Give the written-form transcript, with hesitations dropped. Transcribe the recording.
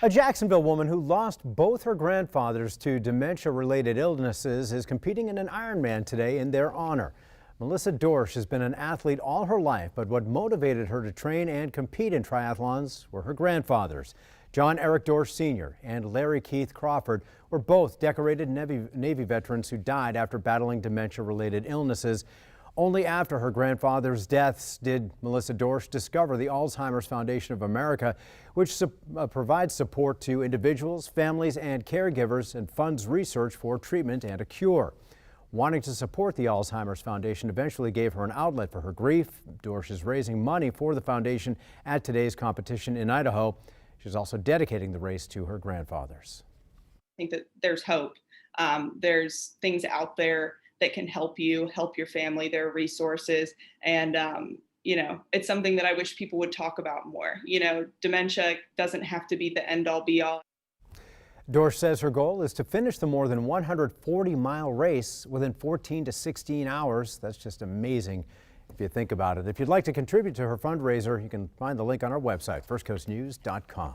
A Jacksonville woman who lost both her grandfathers to dementia-related illnesses is competing in an Ironman today in their honor. Melissa Dorsch has been an athlete all her life, but what motivated her to train and compete in triathlons were her grandfathers. John Eric Dorsch Sr. and Larry Keith Crawford were both decorated Navy veterans who died after battling dementia-related illnesses. Only after her grandfather's deaths did Melissa Dorsch discover the Alzheimer's Foundation of America, which provides support to individuals, families, and caregivers and funds research for treatment and a cure. Wanting to support the Alzheimer's Foundation eventually gave her an outlet for her grief. Dorsch is raising money for the foundation at today's competition in Idaho. She's also dedicating the race to her grandfathers. I think that there's hope. There's things out there that can help you, help your family. There are resources. And, it's something that I wish people would talk about more. Dementia doesn't have to be the end all be all. Dorsch says her goal is to finish the more than 140-mile race within 14 to 16 hours. That's just amazing if you think about it. If you'd like to contribute to her fundraiser, you can find the link on our website, firstcoastnews.com.